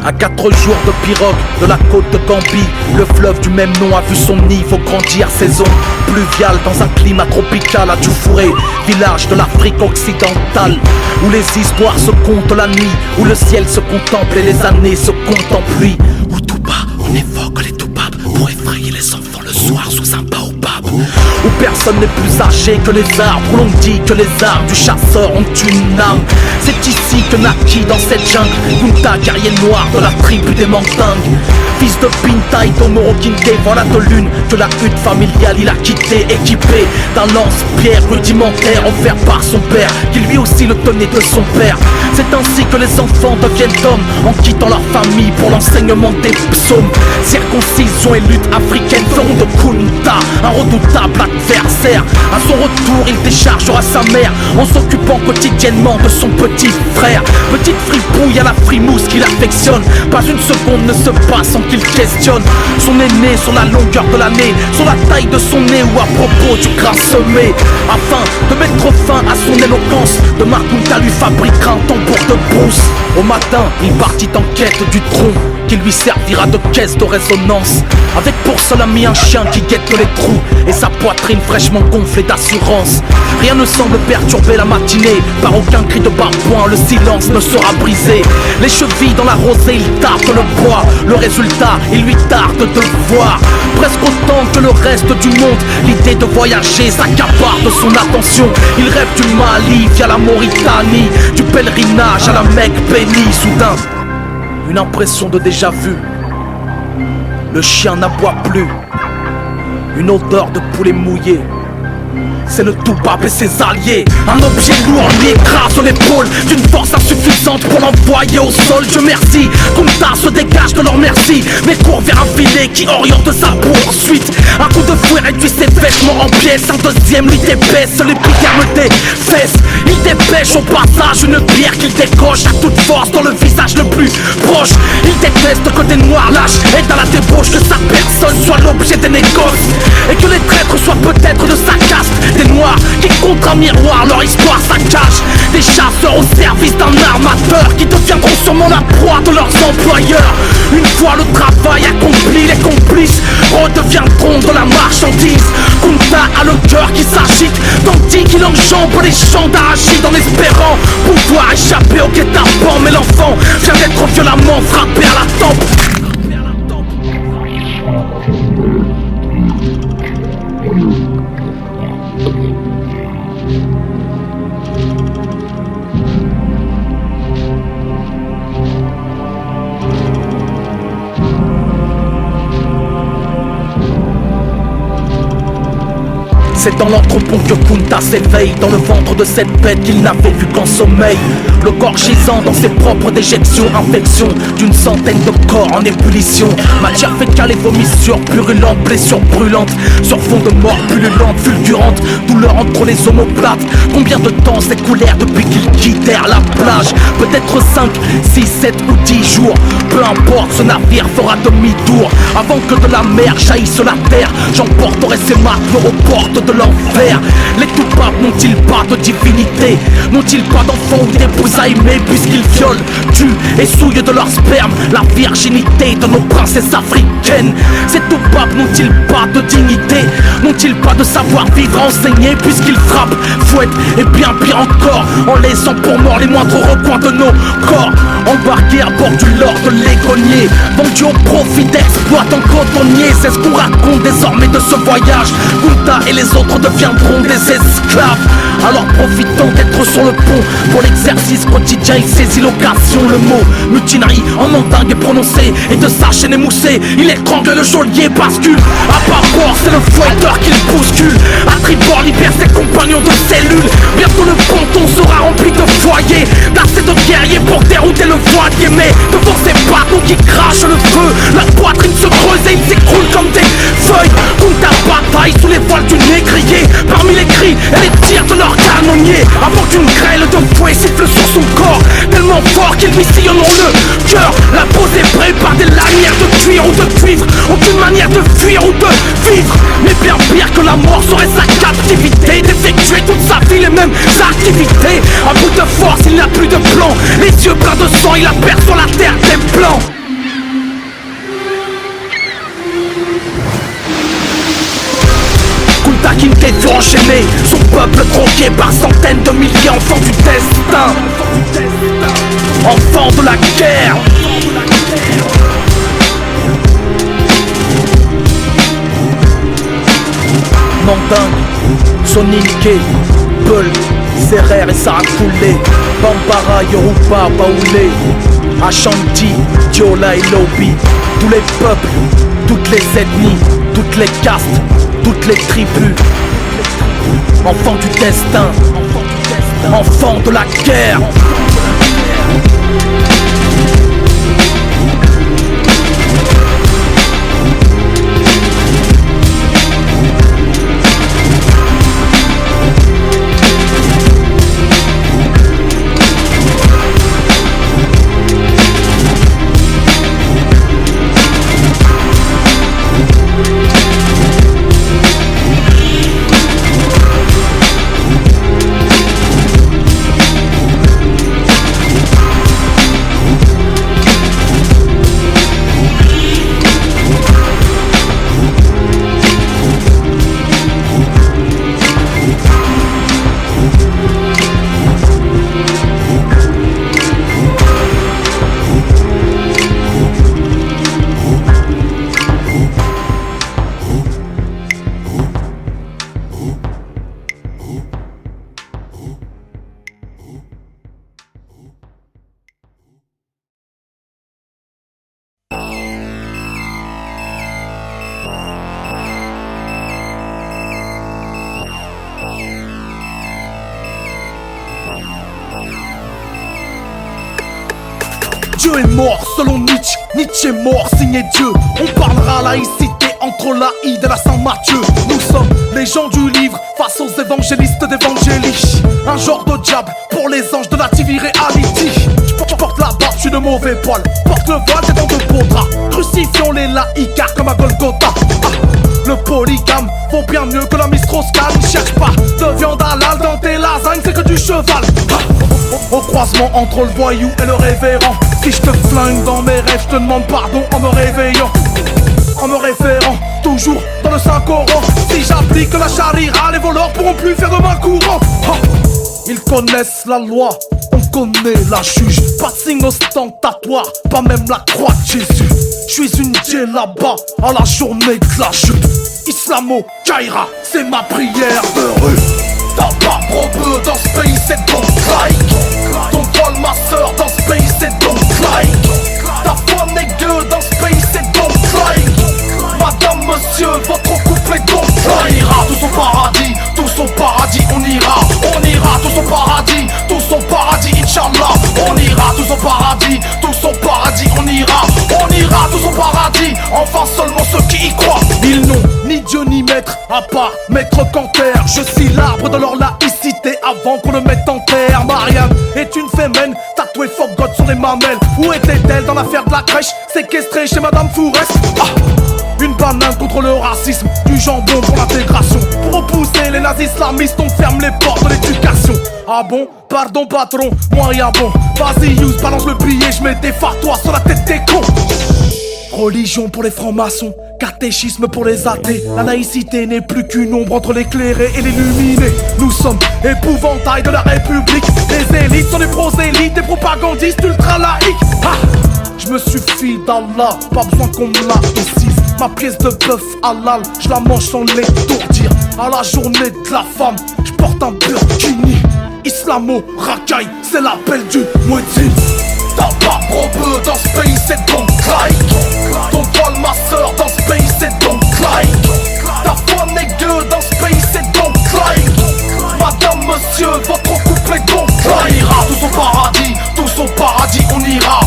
À 4 jours de pirogue de la côte de Gambie, le fleuve du même nom a vu son niveau grandir. Saison pluviale dans un climat tropical à Djoufouré, village de l'Afrique occidentale, où les histoires se comptent la nuit, où le ciel se contemple et les années se comptent en pluie, où tout bas on évoque les toubabs pour effrayer les enfants le soir sous un baobab, où personne n'est plus âgé que les arbres, où l'on dit que les armes du chasseur ont une âme. C'est ici que naquit dans cette jungle Kunta, guerrier noir de la tribu des Mandingues. Fils de Pinta et Tomoro Kinte, voilà de lune que la hutte familiale il a quitté, équipé d'un lance-pierre rudimentaire offert par son père, qui lui aussi le tenait de son père. C'est ainsi que les enfants deviennent hommes, en quittant leur famille pour l'enseignement des psaumes. Circoncision et lutte africaine feront de Kunta un redoutable adversaire. À son retour, il déchargera sa mère en s'occupant quotidiennement de son petit frère. Petite fripouille à la frimousse qu'il affectionne, pas une seconde ne se passe sans qu'il questionne son aîné sur la longueur de l'année, sur la taille de son nez ou à propos du grain semé. Afin de mettre fin à son éloquence, de Kunta lui fabriquera un tambour de brousse. Au matin, il partit en quête du tronc qui lui servira de caisse de résonance, avec pour seul ami un chien qui guette les trous et sa poitrine fraîchement gonflée d'assurance. Rien ne semble perturber la matinée, par aucun cri de bas-point le silence ne sera brisé. Les chevilles dans la rosée, il tarte le bois, le résultat, il lui tarde de voir. Presque autant que le reste du monde, l'idée de voyager s'accapare de son attention. Il rêve du Mali via la Mauritanie, du pèlerinage à la Mecque bénie. Soudain, une impression de déjà-vu. Le chien n'aboie plus. Une odeur de poulet mouillé. C'est le Toubab et ses alliés. Un objet lourd lui écrase l'épaule d'une force insuffisante pour l'envoyer au sol. Dieu merci, Kunta se dégage de leur merci, mais court vers un filet qui oriente sa poursuite. Un coup de fouet réduit ses vêtements en pièces, un deuxième lui débaisse l'épiderme des fesses. Il dépêche au passage une pierre qu'il décoche à toute force dans le visage le plus proche. Il déteste que des noirs lâches aident à la débauche, que sa personne soit l'objet des négoces, et que les traîtres soient peut-être de sa caste. Des noirs qui contre un miroir leur histoire saccage. Des chasseurs au service d'un armateur qui deviendront sûrement la proie de leurs employeurs. Une fois le travail accompli, les complices redeviendront de la marchandise. Kunta a le cœur qui s'agite, tandis qu'il enjambe les champs d'arachide en espérant pouvoir échapper au guet-apens. Mais l'enfant vient d'être violemment frappé à la tempe. C'est dans l'entrepont que Kunta s'éveille, dans le ventre de cette bête qu'il n'avait vu qu'en sommeil. Le corps gisant dans ses propres déjections, infection d'une centaine de corps en ébullition. Matière fécale et vomissure purulente, blessure brûlante sur fond de mort pullulante, fulgurante, douleur entre les omoplates. Combien de temps s'écoulèrent depuis qu'ils quittèrent la plage? Peut-être 5, 6, 7 ou 10 jours. Peu importe, ce navire fera demi-tour avant que de la mer jaillisse la terre. J'emporterai ces matelots aux portes de l'enfer. Les Toubabs n'ont-ils pas de divinité? N'ont-ils pas d'enfants ou d'épouses à aimer, puisqu'ils violent, tuent et souillent de leur sperme la virginité de nos princesses africaines? Ces Toubabs n'ont-ils pas de dignité? N'ont-ils pas de savoir-vivre enseigné, puisqu'ils frappent, fouettent et bien pire encore, en laissant pour mort les moindres recoins de nos corps? Embarqués à bord du Lord de l'Égonier, vendus au profit d'exploitants cotonniers. C'est ce qu'on raconte désormais de ce voyage. Kunta et les autres deviendront des esclaves. Alors profitons d'être sur le pont pour l'exercice quotidien, il saisit l'occasion. Le mot mutinerie en mandingue est prononcé, et de sa chaîne émoussée il étrangle le geôlier, bascule. À bord c'est le fouetteur qu'il bouscule. À tribord libère ses compagnons de cellule. Bientôt le ponton sera rempli de foyers, d'assez de guerriers pour dérouter le voilier. Mais devant ces bateaux qui crachent le feu, la poitrine se creuse et il s'écroule comme des feuilles. Kunta bataille sous les voiles du négrier, parmi les cris et les tirs de leurs canonniers, avant qu'une grêle de fouet siffle sur son corps, tellement fort qu'il lui sillonneront le cœur. La peau zébrée par des lanières de cuir ou de cuivre, aucune manière de fuir ou de vivre. Mais bien pire que la mort serait sa captivité, d'effectuer toute sa vie les mêmes activités. À bout de force il n'a plus de plan, les yeux pleins de sang il aperçoit la terre des blancs. Kunta Kinte fut enchaîné, son peuple tronqué par centaines de milliers, enfants du destin, enfants de la guerre. Mandingue, Soninké, Peul, Serer et Sarakoulé, Bambara, Yoruba, Baoulé, Ashanti, Diola et Lobi. Tous les peuples, toutes les ethnies, toutes les castes, toutes les tribus. Enfants du destin, enfants de la guerre. Dieu est mort selon Nietzsche, Nietzsche est mort signé Dieu. On parlera laïcité entre l'Aïd et la Saint-Mathieu. Nous sommes les gens du livre face aux évangélistes d'évangélie. Un genre de diable pour les anges de la TV reality. Je porte la barbe, je suis de mauvais poil. Porte le voile, t'es dans de beaux draps. Crucifions les laïcars comme à Golgotha. Le polygame vaut bien mieux que la Mistrauss-Kahn. Cherche pas de viande halal dans tes lasagnes, c'est que du cheval. Au croisement entre le voyou et le révérend. Si je te flingue dans mes rêves, je te demande pardon en me réveillant. En me référant toujours dans le Saint-Coran. Si j'applique la charia, les voleurs pourront plus faire de mal courant. Ils connaissent la loi, on connaît la juge. Pas de signe ostentatoire, pas même la croix de Jésus. Je suis une djellaba à la journée de la chute. Islamo, Kaira, c'est ma prière de rue. T'as pas propre dans ce pays, c'est donc like. Ton poil, ma soeur, dans ce pays, c'est donc like. Ta foi n'est que dans ce pays, c'est donc like. Madame, monsieur, votre couple est donc on ira tous au paradis, tous au paradis, on ira tous au paradis, tous au paradis, Inch'Allah. On ira tous au paradis, tous au paradis, on ira tous au paradis, enfin seulement ceux qui y croient. Ils n'ont ni Dieu ni maître, à part Maître Canter. Je suis l'arbre de leur laïcité avant qu'on le mette en terre. Marianne est une fémène, tatouée fuck God sur les mamelles. Où était-elle dans l'affaire de la crèche, séquestrée chez Madame Fourest? Une banane contre le racisme, du jambon pour l'intégration. Pour repousser les nazis islamistes, on ferme les portes de l'éducation. Ah bon? Pardon patron, moyen bon. Vas-y use, balance le billet, je mets des fartois sur la tête des cons. Religion pour les francs-maçons, catéchisme pour les athées. La laïcité n'est plus qu'une ombre entre l'éclairé et l'illuminé. Nous sommes épouvantail de la République. Les élites sont des prosélytes, des propagandistes ultra-laïcs. Je me suffis d'Allah, pas besoin qu'on me la précise. Ma pièce de bœuf halal, je la mange sans l'étourdir. À la journée de la femme, je porte un burkini. Islamo, racaille, c'est l'appel du muezzin. T'as pas propre dans ce pays, c'est donc like. Ton poil, ma soeur, dans ce pays, c'est donc like. Ta foi n'est que dans ce pays, c'est donc like. Madame, monsieur, votre couple est donc on ira tous au paradis, tous au paradis, on ira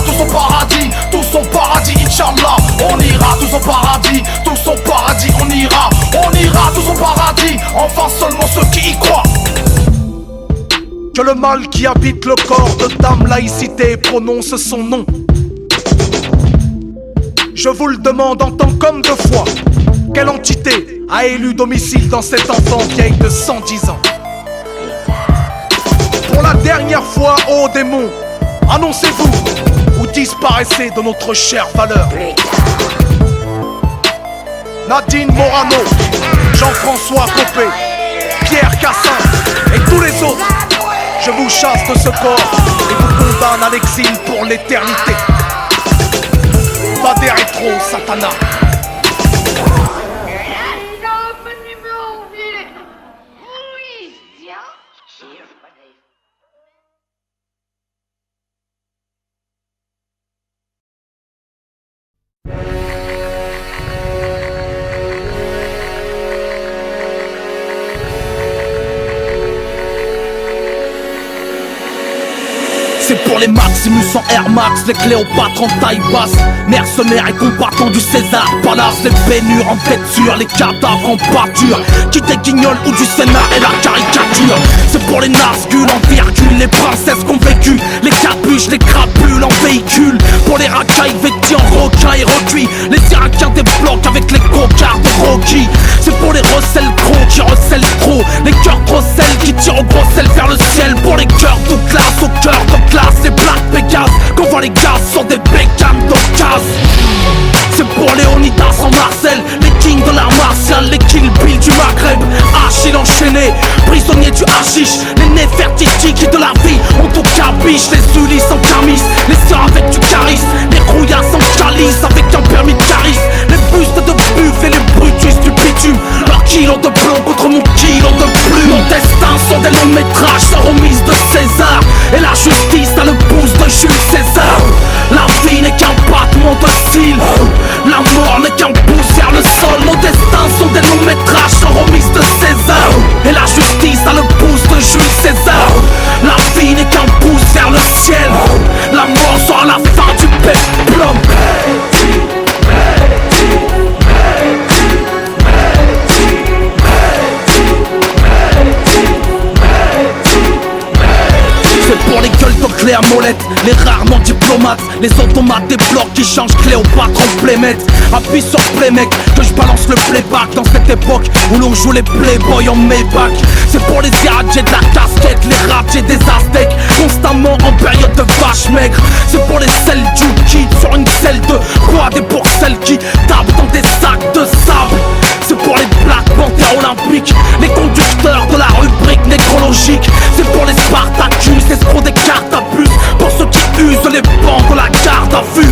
tous au paradis, tous au paradis, Inch'Allah. On ira tous au paradis, tous au paradis, on ira tous au paradis, enfin seulement ceux qui y croient. Que le mal qui habite le corps de dame laïcité prononce son nom. Je vous le demande en tant qu'homme de foi, quelle entité a élu domicile dans cet enfant vieille de 110 ans? Pour la dernière fois, ô démon, annoncez-vous ou disparaissez de notre chère valeur. Nadine Morano, Jean-François Copé, Pierre Cassin et tous les autres, je vous chasse de ce corps et vous condamne à l'exil pour l'éternité. Pas des rétros, Satana. C'est pour les Maximus en Air Max, les Cléopâtres en taille basse, mercenaires et combattants du César Palace, les bénures en têture, les cadavres en pâture, qui des guignols ou du Sénat et la caricature. C'est pour les Nazgûl en virgule, les princesses qu'on vécu, les capuches, les crapules en véhicule. Pour les racailles vêtis en requins et recuits, les Irakiens des blocs avec les cocards de Rocky. C'est pour les recels gros qui recèlent trop, les cœurs grossels qui tirent au gros sel vers le ciel. Pour les cœurs de classe, au cœur de classe, les Black Vegas, qu'on voit les gaz sur des bécanes d'occasion. C'est pour Léonidas en Marcel, les kings de l'art martial, les Kill Bill du Maghreb, Achille enchaîné, prisonniers du hashish, les Néfertiti de la vie ont tout cabiche, les Ulysses en camis, les sœurs avec du charisme, les rouillasses en calice avec un permis de charisme, les bustes de buff et les brutus du bitume, leur kilo de plomb contre mon kilo de plume. Mon destin sont des longs métrages sans remise de César, et la justice a le pouce de Jules César. La vie n'est qu'un battement de cils, la mort n'est qu'un pouce vers le sol. Nos destins sont des longs métrages sans remise de César, et la justice a le pouce de Jules César. La vie n'est qu'un pouce vers le ciel, la mort sera clés à molette, les rarement diplomates, les automates des blocs qui changent clé au patron playmet. Appuie sur play mec, que je balance le playback dans cette époque où l'on joue les playboys en Maybach. C'est pour les irradiés de la casquette, les radiés des aztèques, constamment en période de vache maigre. C'est pour les Seljuk qui sur une selle de quad et pour celles qui tapent dans des sacs de sable. C'est pour les Black Panthers olympiques, les conducteurs de la rubrique nécrologique. C'est pour les Spartacus, escrocs des cartes à puce, pour ceux qui usent les bancs de la garde à vue.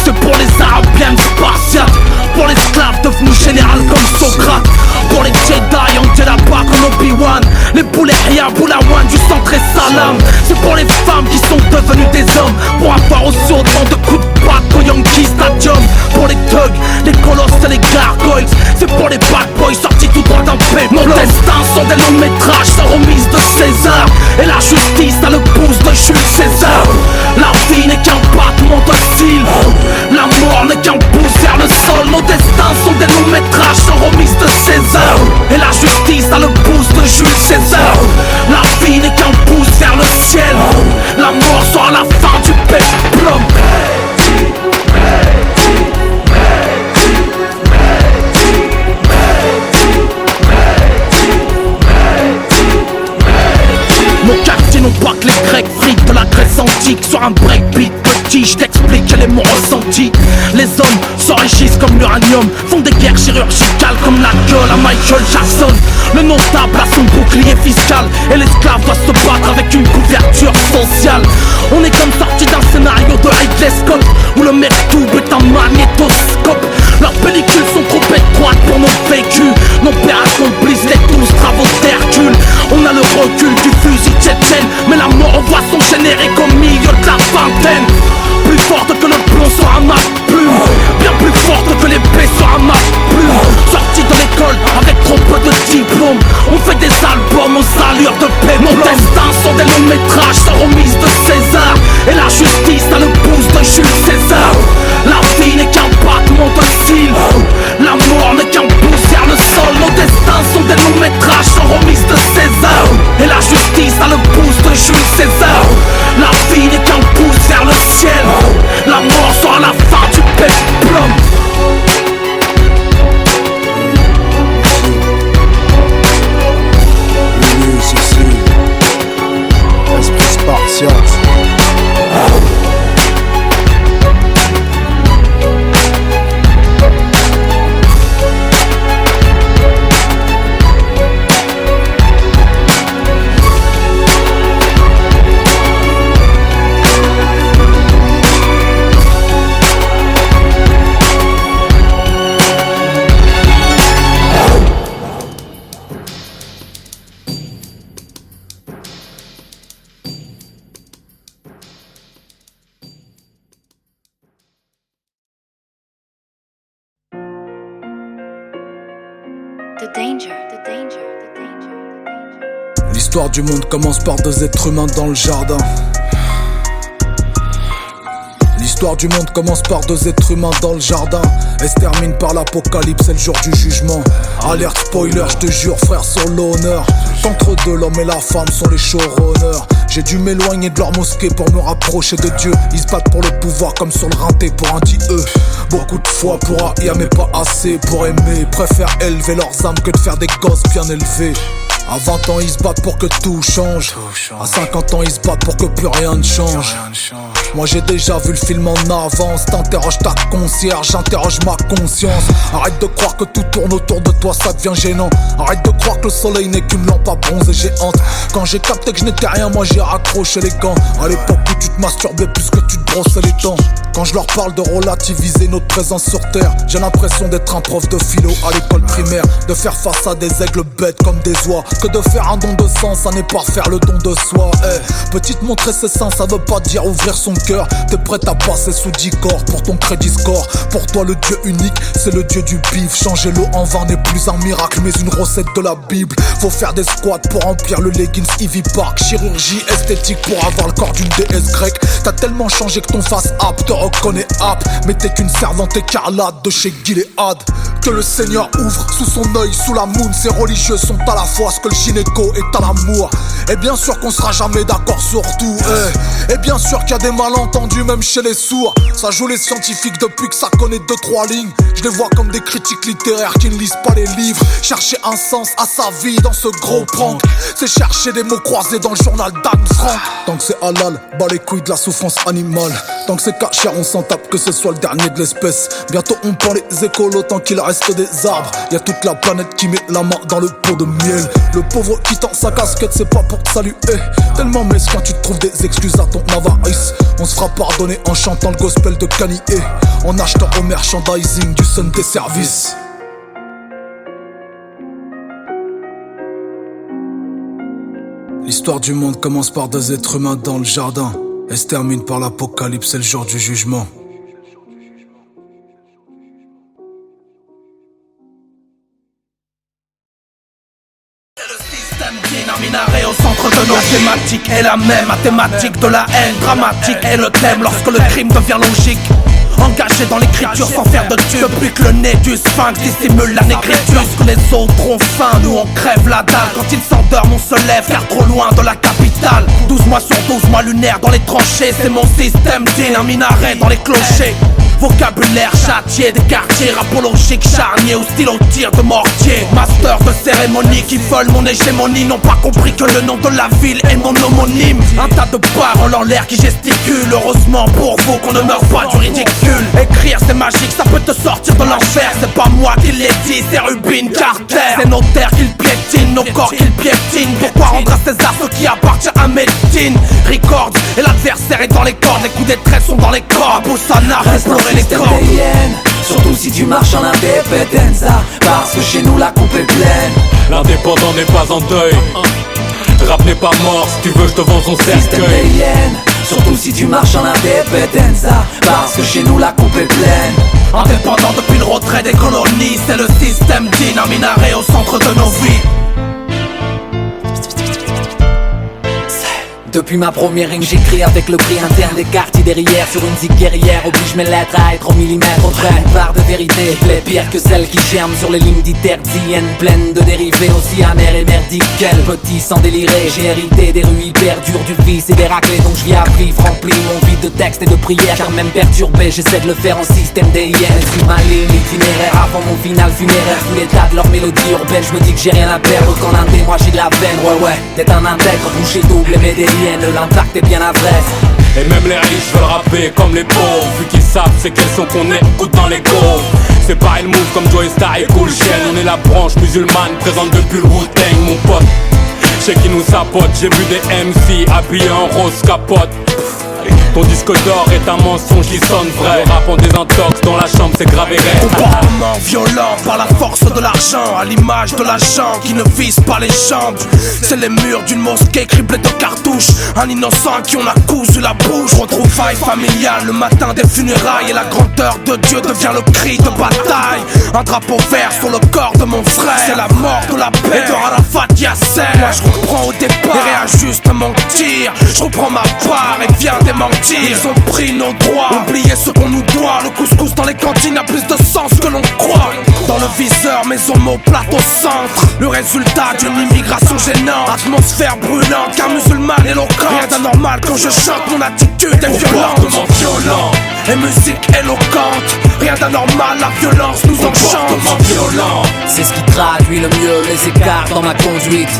C'est pour les Arabiennes spartiates, pour les esclaves devenus général comme Socrate, pour les Jedi en Jeddah comme Obi-Wan, les Bouléria, Boulawan du centre et Salam. C'est pour les femmes qui sont devenues des hommes, pour avoir aussi autant de coups de patte qu'au Yankee Stadium. Pour les thugs, les colosses et les gargoyles, c'est pour les bad boys sortis tout droit d'un péplum. Nos destins sont des longs métrages sans remise de César, et la justice a le pouce de Jules César. La vie n'est qu'un battement de cils, la mort n'est qu'un pouce vers le sol. Nos destins sont des longs métrages sans remise de César, et la justice a le pouce de Jules César. La vie n'est qu'un pouce vers le ciel, la mort sera la fin du péplum. Nos quartiers n'ont pas que les Grecs frites de la Grèce antique. Sur un breakbeat petit, je t'explique quel est mon ressenti. Les hommes s'enrichissent comme l'uranium, font des guerres chirurgicales comme la gueule à Michael Jackson. Le notable a son bouclier fiscal, et l'esclave doit se battre avec une couverture sociale. On est comme sorti d'un scénario de Ridley Scott, où le mertoub est un magnétoscope. Leurs pellicules sont trop étroites pour nos vécus. Nos pères accomplissent les 12 travaux d'Hercule. On a le recul du fusil tchétchène, mais la mort envoie son générique au milieu de la vingtaine. Plus forte que le plomb sera ma plume, bien plus forte que l'épée sera ma plume. Sorti de l'école avec trop peu de diplômes, on fait des albums aux allures de péplum. Nos destins sont des longs métrages sans remise de César, et la justice a le pouce de Jules César. La vie n'est qu'un battement de cils, la mort n'est qu'un pouce vers le sol. Nos destins sont des longs métrages sans remise de César, et la justice a le pouce de Jules César. La vie n'est qu'un pouce vers le ciel, la mort sera la fin du péplum. Oui, c'est esprit spartiate. L'histoire du monde commence par deux êtres humains dans le jardin. L'histoire du monde commence par deux êtres humains dans le jardin et se termine par l'apocalypse, c'est le jour du jugement. Alerte spoiler, je te jure frère sur l'honneur, qu'entre deux l'homme et la femme sont les showrunners. J'ai dû m'éloigner de leur mosquée pour me rapprocher de Dieu. Ils se battent pour le pouvoir comme sur le rinté pour un dit-eux. Beaucoup de fois pour haïr mais pas assez pour aimer. Préfèrent élever leurs âmes que de faire des gosses bien élevés. À 20 ans ils se battent pour que tout change. À 50 ans ils se battent pour que plus rien ne change. Moi j'ai déjà vu le film en avance. T'interroges ta concierge, j'interroge ma conscience. Arrête de croire que tout tourne autour de toi, ça devient gênant. Arrête de croire que le soleil n'est qu'une lampe à bronzer géante. Quand j'ai capté que je n'étais rien, moi j'ai raccroché les gants. À l'époque où tu te masturbais plus que tu te brossais les dents. Quand je leur parle de relativiser notre présence sur terre, j'ai l'impression d'être un prof de philo à l'école primaire. De faire face à des aigles bêtes comme des oies. Que de faire un don de sang, ça n'est pas faire le don de soi. Petite montrer ses seins, ça veut pas dire ouvrir son cœur. T'es prête à passer sous 10 corps pour ton crédit score. Pour toi le Dieu unique, c'est le Dieu du bif. Changer l'eau en vin n'est plus un miracle mais une recette de la Bible. Faut faire des squats pour remplir le leggings Ivy Park. Chirurgie esthétique pour avoir le corps d'une déesse grecque. T'as tellement changé que ton face up te reconnais ap, mais t'es qu'une servante écarlate de chez Gilead. Que le Seigneur ouvre sous son œil, sous la moune. Ces religieux sont à la foi ce que le gynéco est à l'amour. Et bien sûr qu'on sera jamais d'accord sur tout, Et bien sûr qu'il y a des malentendus même chez les sourds. Ça joue les scientifiques depuis que ça connaît 2-3 lignes. Je les vois comme des critiques littéraires qui ne lisent pas les livres. Chercher un sens à sa vie dans ce gros prank, c'est chercher des mots croisés dans le journal d'Anne Frank. Tant que c'est halal, bas les couilles de la souffrance animale. Tant que c'est cachère, on s'en tape que ce soit le dernier de l'espèce. Bientôt on prend les écolos tant qu'il reste des arbres. Y'a toute la planète qui met la main dans le pot de miel. Le pauvre qui tend sa casquette, c'est pas pour te saluer. Tellement mesquin, tu te trouves des excuses à ton avarice. On se fera pardonner en chantant le gospel de Kanye, en achetant au merchandising du Sunday Service. L'histoire du monde commence par deux êtres humains dans le jardin et se termine par l'apocalypse et le jour du jugement. Minaret au centre de nos thématiques est la même, mathématique de la haine dramatique est le thème lorsque le crime devient logique. Engagé dans l'écriture sans faire de tube. Depuis que le nez du sphinx dissimule la négritude. Lorsque les autres ont faim, nous on crève la dalle. Quand ils s'endorment, on se lève car trop loin de la capitale. 12 mois sur 12 mois lunaires dans les tranchées. C'est mon système digne, un minaret dans les clochers. Vocabulaire châtié, des quartiers rapologiques charniers au stylo tir de mortier. Master de cérémonie qui veulent mon hégémonie n'ont pas compris que le nom de la ville est mon homonyme. Un tas de paroles en l'air qui gesticulent. Heureusement pour vous qu'on ne meurt pas du ridicule. Écrire c'est magique, ça peut te sortir de l'enfer. C'est pas moi qui l'ai dit, c'est Rubin Carter. C'est nos terres qu'ils piétinent, nos corps qu'ils piétinent. Pourquoi rendre à César ce qui appartient à Médine? Records et l'adversaire est dans les cordes. Les coups des traits sont dans les corps. Boussana, explorer les corps. Surtout si tu marches en indépendenza, parce que chez nous la coupe est pleine. L'indépendant n'est pas en deuil. Rap n'est pas mort, si tu veux je te vends son cercueil. Surtout si tu marches en indépendenza, parce que chez nous la coupe est pleine. Indépendant depuis le retrait des colonies, c'est le système digne, un minaret au centre de nos vies. Depuis ma première rime j'écris avec le prix interne des quartiers derrière. Sur une zig guerrière oblige mes lettres à être au millimètre auprès. Une part de vérité, les pires que celles qui germent sur les lignes d'Iterdienne, pleines de dérivés aussi amers et merdiques. Quel petit sans délirer, j'ai hérité des rues hyper dures, du vice et des raclés. Donc je vis à vivre rempli mon vide de textes et de prières. Car même perturbé, j'essaie de le faire en système DIN. Suis ma ligne itinéraire avant mon final funéraire. Tous les tas de leur mélodie urbaine, je me dis que j'ai rien à perdre. Quand l'un des moi j'ai de la veine, ouais, t'es un intègre, bouché double et médélienne. L'impact est bien à vrai. Et même les riches veulent rapper comme les pauvres. Vu qu'ils savent c'est quels sont qu'on écoute dans les gaufres. C'est pareil le move comme Joey Star et Cool Chain. On est la branche musulmane présente depuis le Wu-Tang mon pote. J'sais qui nous sapote, j'ai vu des MC habillés en rose capote. Ton disque d'or est un mensonge qui sonne vrai. Le rap en désintox dans la chambre c'est gravé. Comportement violent par la force de l'argent, à l'image de l'agent qui ne vise pas les jambes. C'est les murs d'une mosquée criblés de cartouches. Un innocent à qui on a cousu la bouche. Retrouvailles familiales le matin des funérailles. Et la grandeur de Dieu devient le cri de bataille. Un drapeau vert sur le corps de mon frère. C'est la mort de la paix de Arafat Yasser. Moi je reprends au départ et réajuste mon tir. Je reprends ma part et viens démentir. Ils ont pris nos droits, oubliez ce qu'on nous doit. Le couscous dans les cantines a plus de sens que l'on croit. Dans le viseur, mes omoplates au centre. Le résultat d'une immigration gênante. Atmosphère brûlante, car musulman éloquent. Rien d'anormal quand je chante, mon attitude est violente. Comportement violent et musique éloquente. Rien d'anormal, la violence nous enchante. Comportement violent, c'est ce qui traduit le mieux les écarts dans ma conduite.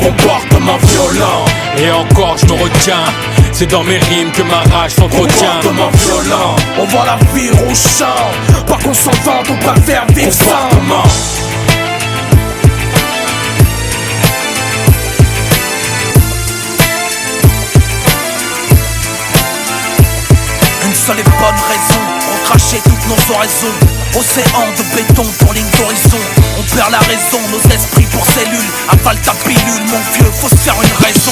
Comportement violent, et encore je me retiens. C'est dans mes rimes que ma rage s'entretient. Comportement violent, on voit la vie rougeant. Pas qu'on s'en vante, on préfère vivre sans. Une seule et bonne raison, recracher toutes nos oraisons. Océan de béton pour ligne d'horizon. On perd la raison, nos esprits pour cellules. Avale ta pilule, mon vieux, faut se faire une raison.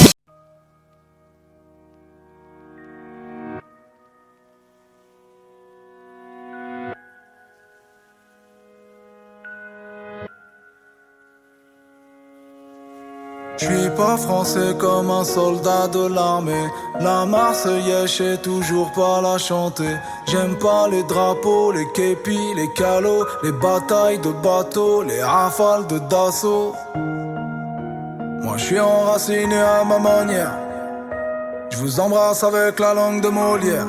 J'suis pas français comme un soldat de l'armée. La Marseillaise, j'sais toujours pas la chanter. J'aime pas les drapeaux, les képis, les calots, les batailles de bateaux, les rafales de Dassault. Moi j'suis enraciné à ma manière. J'vous embrasse avec la langue de Molière.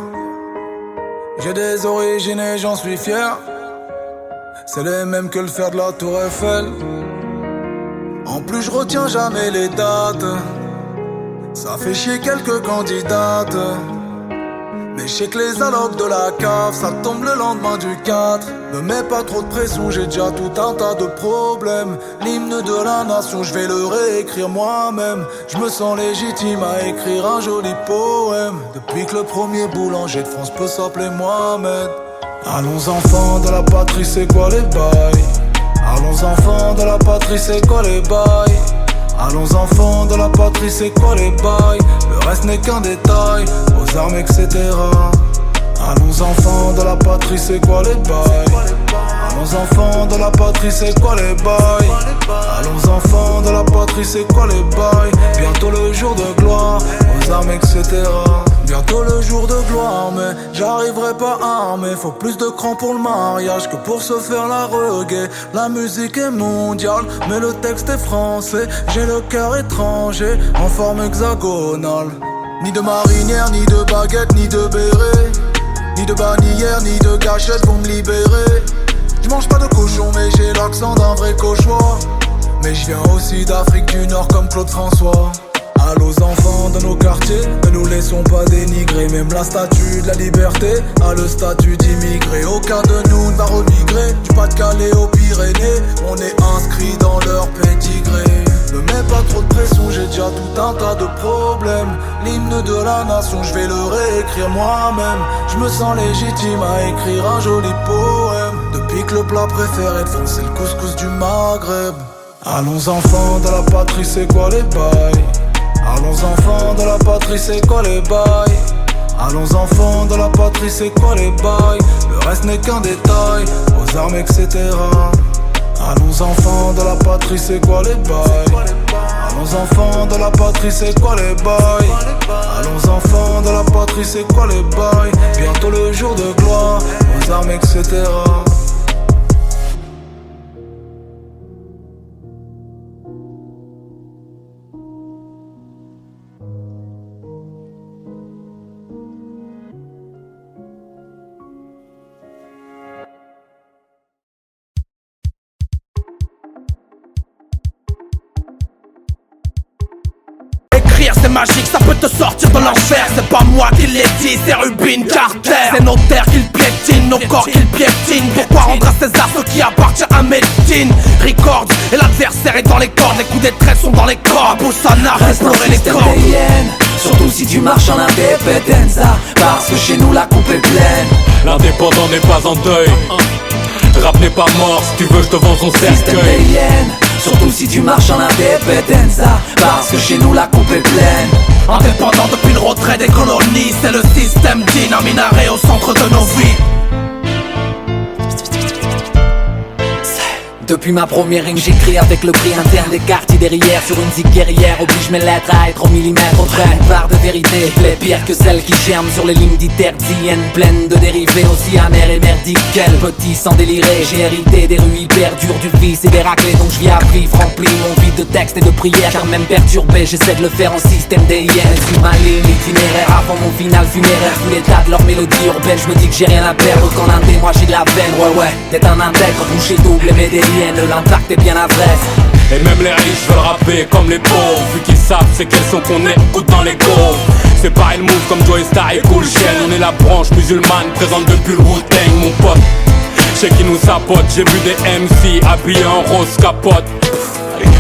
J'ai des origines et j'en suis fier. C'est les mêmes que le fer de la Tour Eiffel. En plus je retiens jamais les dates. Ça fait chier quelques candidates. Mais je sais que les allocs de la cave, ça tombe le lendemain du 4. Me mets pas trop de pression, j'ai déjà tout un tas de problèmes. L'hymne de la nation, je vais le réécrire moi-même. Je me sens légitime à écrire un joli poème. Depuis que le premier boulanger de France peut s'appeler Mohamed. Allons enfants de la patrie, c'est quoi les bails? Allons enfants de la patrie, c'est quoi les bails? Allons enfants de la patrie, c'est quoi les bails? Le reste n'est qu'un détail, aux armes etc. Allons enfants de la patrie, c'est quoi les bails? Allons enfants de la patrie, c'est quoi les bails? Allons enfants de la patrie, c'est quoi les bails? Bientôt le jour de gloire, aux armes etc. Bientôt le jour de gloire, mais j'arriverai pas armé. Faut plus de cran pour le mariage que pour se faire la reggae. La musique est mondiale, mais le texte est français. J'ai le cœur étranger, en forme hexagonale. Ni de marinière, ni de baguette, ni de béret. Ni de bannière, ni de gâchette pour me libérer. J'mange pas de cochon, mais j'ai l'accent d'un vrai cauchois. Mais je viens aussi d'Afrique du Nord comme Claude François. Allô aux enfants de nos quartiers, ne nous laissons pas dénigrer. Même la statue de la liberté a le statut d'immigré. Aucun de nous ne va remigrer, du Pas-de-Calais aux Pyrénées. On est inscrit dans leur pédigré. Ne mets pas trop de pression, j'ai déjà tout un tas de problèmes. L'hymne de la nation, je vais le réécrire moi-même. Je me sens légitime à écrire un joli poème. Depuis que le plat préféré de France c'est le couscous du Maghreb. Allons enfants de la patrie, c'est quoi les bails? Allons enfants de la patrie, c'est quoi les bails? Allons enfants de la patrie, c'est quoi les bails? Le reste n'est qu'un détail, aux armes etc. Allons enfants de la patrie, c'est quoi les bails? Allons enfants de la patrie, c'est quoi les bails? Allons enfants de la patrie, c'est quoi les bails? Bientôt le jour de gloire, aux armes etc. C'est magique, ça peut te sortir de l'enfer. C'est pas moi qui l'ai dit, c'est Rubin Carter. C'est nos terres qu'ils piétinent, nos corps qu'ils piétinent. Pourquoi rendre à César ce qui appartient à Medine? Records et l'adversaire est dans les cordes. Les coups des traits sont dans les corps. Boussana, explorer les cordes. Surtout si tu marches en indépendenza, parce que chez nous la coupe est pleine. L'indépendant n'est pas en deuil. Rap n'est pas mort, si tu veux je te vends son cercueil. Surtout si tu marches en indépendenza, parce que chez nous la coupe est pleine. Indépendant depuis le retrait des colonies, c'est le système digne, un minaret au centre de nos vies. Depuis ma première rime, j'écris avec le prix interne des quartiers derrière. Sur une zig guerrière, oblige mes lettres à être au millimètre auprès. Une part de vérité, les pires que celles qui germent sur les lignes d'iterdiennes, pleines de dérivés aussi amères et merdiques qu'elles. Petit sans délirer, j'ai hérité des rues hyper dures, du vice et des raclés. Donc je vis à vivre, rempli mon vide de textes et de prières. Car même perturbé, j'essaie de le faire en système DIN. Suis ma ligne itinéraire avant mon final funéraire. Vu l'état de leur mélodie urbaine, je me dis que j'ai rien à perdre. Qu'en indé, moi j'ai de la veine, ouais, d'être un intègre, bouché double et médélienne. L'impact est bien adresse. Et même les riches veulent rapper comme les pauvres. Vu qu'ils savent c'est quels sont qu'on écoute dans les go. C'est pareil le move comme Joey Star et Cool Chain. On est la branche musulmane présente depuis le Wu-Tang mon pote. J'sais qui nous sapote, j'ai vu des MC habillés en rose capote.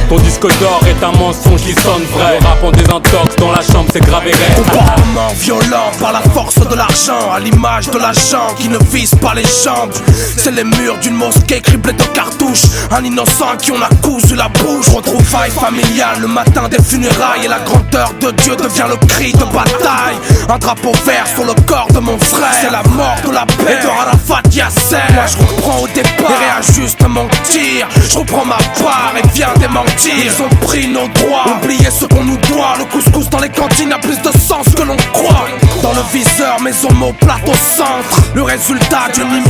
Ton disque d'or est un mensonge qui sonne vrai. Le rap en désintox dans la chambre c'est grave et raide. Comportement violent par la force de l'argent, à l'image de l'agent qui ne vise pas les jambes. C'est les murs d'une mosquée criblés de cartouches. Un innocent qui on a cousu la bouche. Retrouvailles familiales le matin des funérailles. Et la grandeur de Dieu devient le cri de bataille. Un drapeau vert sur le corps de mon frère. C'est la mort de la paix et de Arafat Yasser. Moi je reprends au départ et réajuste mon tir. Je reprends ma part et viens des mentir. Ils ont pris nos droits, oublié ce qu'on nous doit. Le couscous dans les cantines a plus de sens que l'on croit. Dans le viseur, mes omoplates au centre. Le résultat d'une